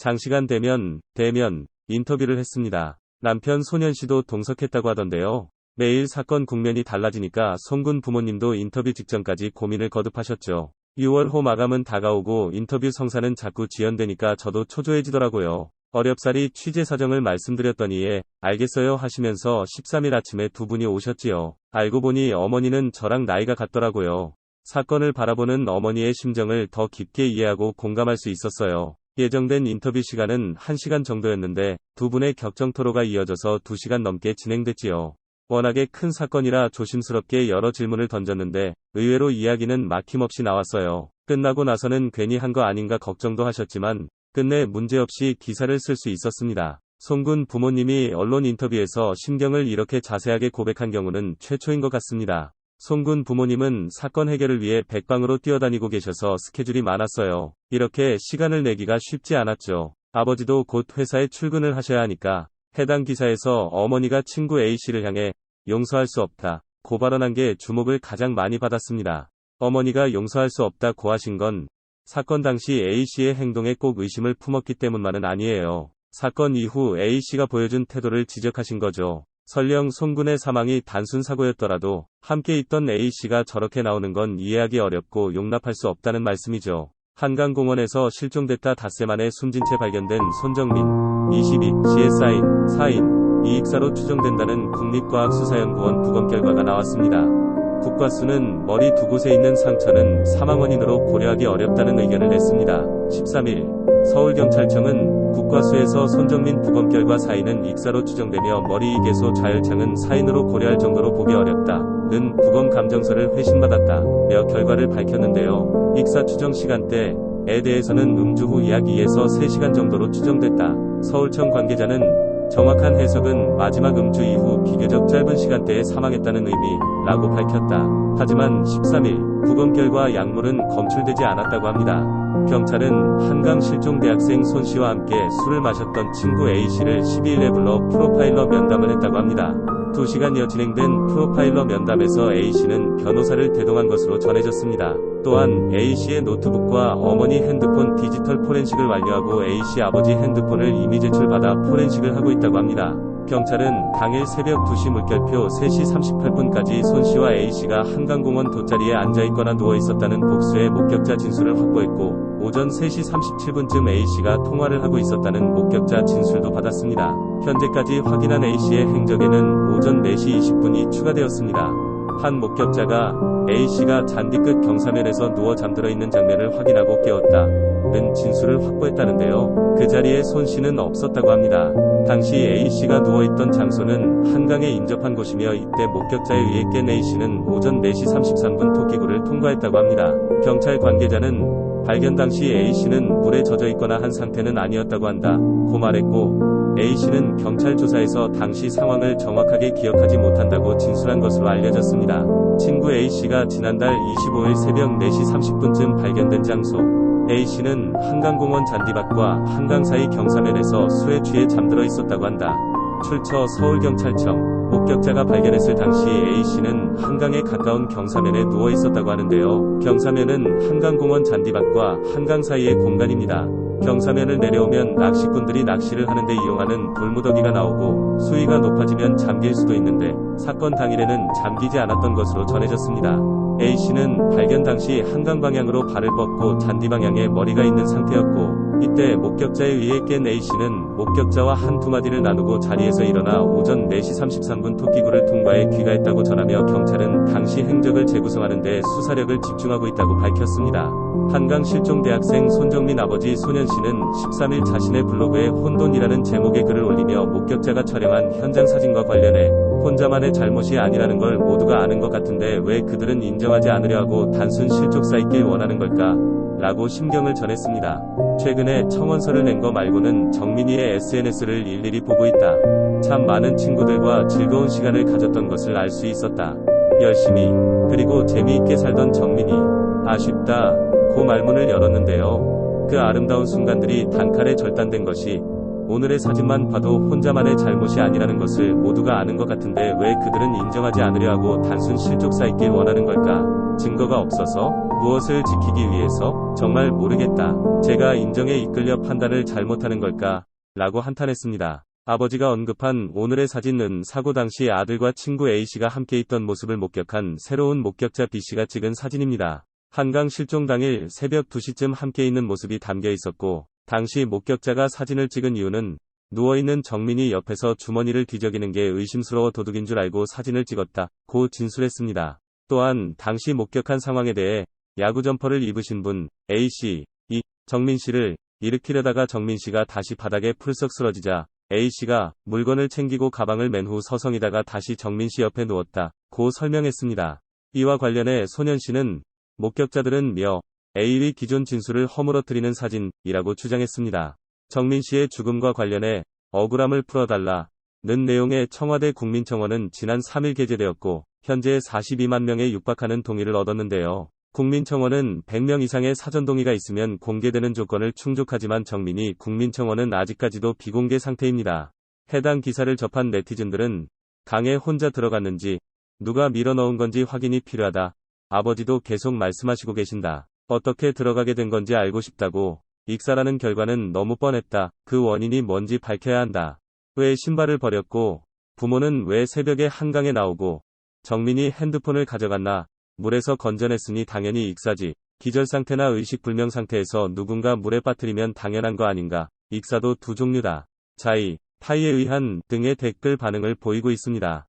장시간 대면 인터뷰를 했습니다. 남편 소년씨도 동석했다고 하던데요. 매일 사건 국면이 달라지니까 송군 부모님도 인터뷰 직전까지 고민을 거듭하셨죠. 6월호 마감은 다가오고 인터뷰 성사는 자꾸 지연되니까 저도 초조해지더라고요. 어렵사리 취재 사정을 말씀드렸더니 예, 알겠어요 하시면서 13일 아침에 두 분이 오셨지요. 알고 보니 어머니는 저랑 나이가 같더라고요. 사건을 바라보는 어머니의 심정을 더 깊게 이해하고 공감할 수 있었어요. 예정된 인터뷰 시간은 1시간 정도였는데 두 분의 격정 토로가 이어져서 2시간 넘게 진행됐지요. 워낙에 큰 사건이라 조심스럽게 여러 질문을 던졌는데 의외로 이야기는 막힘없이 나왔어요. 끝나고 나서는 괜히 한 거 아닌가 걱정도 하셨지만 끝내 문제없이 기사를 쓸 수 있었습니다. 송군 부모님이 언론 인터뷰에서 심경을 이렇게 자세하게 고백한 경우는 최초인 것 같습니다. 송군 부모님은 사건 해결을 위해 백방으로 뛰어다니고 계셔서 스케줄이 많았어요. 이렇게 시간을 내기가 쉽지 않았죠. 아버지도 곧 회사에 출근을 하셔야 하니까 해당 기사에서 어머니가 친구 A씨를 향해 용서할 수 없다 고 발언한 게 주목을 가장 많이 받았습니다. 어머니가 용서할 수 없다 고 하신 건 사건 당시 A씨의 행동에 꼭 의심을 품었기 때문만은 아니에요. 사건 이후 A씨가 보여준 태도를 지적하신 거죠. 설령 송군의 사망이 단순 사고였더라도 함께 있던 A씨가 저렇게 나오는 건 이해하기 어렵고 용납할 수 없다는 말씀이죠. 한강공원에서 실종됐다 닷새 만에 숨진 채 발견된 손정민 22씨의 사인 이익사로 추정된다는 국립과학수사연구원 부검 결과가 나왔습니다. 국과수는 머리 두 곳에 있는 상처는 사망 원인으로 고려하기 어렵다는 의견을 냈습니다. 13일 서울경찰청은 국과수에서 손정민 부검 결과 사인은 익사로 추정되며 머리 이개소 좌열창은 사인으로 고려할 정도로 보기 어렵다는 부검 감정서를 회신받았다며 결과를 밝혔는데요. 익사 추정 시간대에 대해서는 음주 후 약 2에서 3시간 정도로 추정됐다. 서울청 관계자는 정확한 해석은 마지막 음주 이후 비교적 짧은 시간대에 사망했다는 의미라고 밝혔다. 하지만 13일 부검 결과 약물은 검출되지 않았다고 합니다. 경찰은 한강 실종 대학생 손 씨와 함께 술을 마셨던 친구 A씨를 12일에 불러 프로파일러 면담을 했다고 합니다. 2시간여 진행된 프로파일러 면담에서 A씨는 변호사를 대동한 것으로 전해졌습니다. 또한 A씨의 노트북과 어머니 핸드폰 디지털 포렌식을 완료하고 A씨 아버지 핸드폰을 이미 제출받아 포렌식을 하고 있다고 합니다. 경찰은 당일 새벽 2시 물결표 3시 38분까지 손 씨와 A씨가 한강공원 돗자리에 앉아있거나 누워있었다는 복수의 목격자 진술을 확보했고 오전 3시 37분쯤 A씨가 통화를 하고 있었다는 목격자 진술도 받았습니다. 현재까지 확인한 A씨의 행적에는 오전 4시 20분이 추가되었습니다. 한 목격자가 A씨가 잔디 끝 경사면에서 누워 잠들어 있는 장면을 확인하고 깨웠다는 진술을 확보했다는데요. 그 자리에 손 씨는 없었다고 합니다. 당시 A씨가 누워있던 장소는 한강에 인접한 곳이며 이때 목격자에 의해 깬 A씨는 오전 4시 33분 토끼구를 통과했다고 합니다. 경찰 관계자는 발견 당시 A씨는 물에 젖어 있거나 한 상태는 아니었다고 한다 고 말했고 A씨는 경찰 조사에서 당시 상황을 정확하게 기억하지 못한다고 진술한 것으로 알려졌습니다. 친구 A씨가 지난달 25일 새벽 4시 30분쯤 발견된 장소 A씨는 한강공원 잔디밭과 한강 사이 경사면에서 술에 취해 잠들어 있었다고 한다. 출처 서울경찰청 목격자가 발견했을 당시 A씨는 한강에 가까운 경사면에 누워 있었다고 하는데요. 경사면은 한강공원 잔디밭과 한강 사이의 공간입니다. 경사면을 내려오면 낚시꾼들이 낚시를 하는데 이용하는 돌무더기가 나오고 수위가 높아지면 잠길 수도 있는데 사건 당일에는 잠기지 않았던 것으로 전해졌습니다. A씨는 발견 당시 한강 방향으로 발을 뻗고 잔디 방향에 머리가 있는 상태였고 이때 목격자에 의해 깬 A씨는 목격자와 한두 마디를 나누고 자리에서 일어나 오전 4시 33분 토끼구를 통과해 귀가했다고 전하며 경찰은 당시 행적을 재구성하는 데 수사력을 집중하고 있다고 밝혔습니다. 한강 실종 대학생 손정민 아버지 소년씨는 13일 자신의 블로그에 혼돈이라는 제목의 글을 올리며 목격자가 촬영한 현장 사진과 관련해 혼자만의 잘못이 아니라는 걸 모두가 아는 것 같은데 왜 그들은 인정하지 않으려 하고 단순 실족 쌓이길 원하는 걸까? 라고 심경을 전했습니다. 최근에 청원서를 낸 거 말고는 정민이의 SNS를 일일이 보고 있다. 참 많은 친구들과 즐거운 시간을 가졌던 것을 알 수 있었다. 열심히 그리고 재미있게 살던 정민이 아쉽다 고 말문을 열었는데요. 그 아름다운 순간들이 단칼에 절단된 것이 오늘의 사진만 봐도 혼자만의 잘못이 아니라는 것을 모두가 아는 것 같은데 왜 그들은 인정하지 않으려 하고 단순 실족 쌓이길 원하는 걸까? 증거가 없어서? 무엇을 지키기 위해서? 정말 모르겠다. 제가 인정에 이끌려 판단을 잘못하는 걸까? 라고 한탄했습니다. 아버지가 언급한 오늘의 사진은 사고 당시 아들과 친구 A씨가 함께 있던 모습을 목격한 새로운 목격자 B씨가 찍은 사진입니다. 한강 실종 당일 새벽 2시쯤 함께 있는 모습이 담겨 있었고, 당시 목격자가 사진을 찍은 이유는 누워있는 정민이 옆에서 주머니를 뒤적이는 게 의심스러워 도둑인 줄 알고 사진을 찍었다 고 진술했습니다. 또한 당시 목격한 상황에 대해 야구 점퍼를 입으신 분 A씨, 정민씨를 일으키려다가 정민씨가 다시 바닥에 풀썩 쓰러지자 A씨가 물건을 챙기고 가방을 맨 후 서성이다가 다시 정민씨 옆에 누웠다 고 설명했습니다. 이와 관련해 소년씨는 목격자들은 A의 기존 진술을 허물어뜨리는 사진이라고 주장했습니다. 정민씨의 죽음과 관련해 억울함을 풀어달라는 내용의 청와대 국민청원은 지난 3일 게재되었고 현재 42만 명에 육박하는 동의를 얻었는데요. 국민청원은 100명 이상의 사전동의가 있으면 공개되는 조건을 충족하지만 정민이 국민청원은 아직까지도 비공개 상태입니다. 해당 기사를 접한 네티즌들은 강에 혼자 들어갔는지 누가 밀어넣은 건지 확인이 필요하다. 아버지도 계속 말씀하시고 계신다. 어떻게 들어가게 된 건지 알고 싶다고. 익사라는 결과는 너무 뻔했다. 그 원인이 뭔지 밝혀야 한다. 왜 신발을 버렸고 부모는 왜 새벽에 한강에 나오고 정민이 핸드폰을 가져갔나. 물에서 건져냈으니 당연히 익사지. 기절상태나 의식불명 상태에서 누군가 물에 빠뜨리면 당연한 거 아닌가. 익사도 두 종류다. 자이, 파이에 의한 등의 댓글 반응을 보이고 있습니다.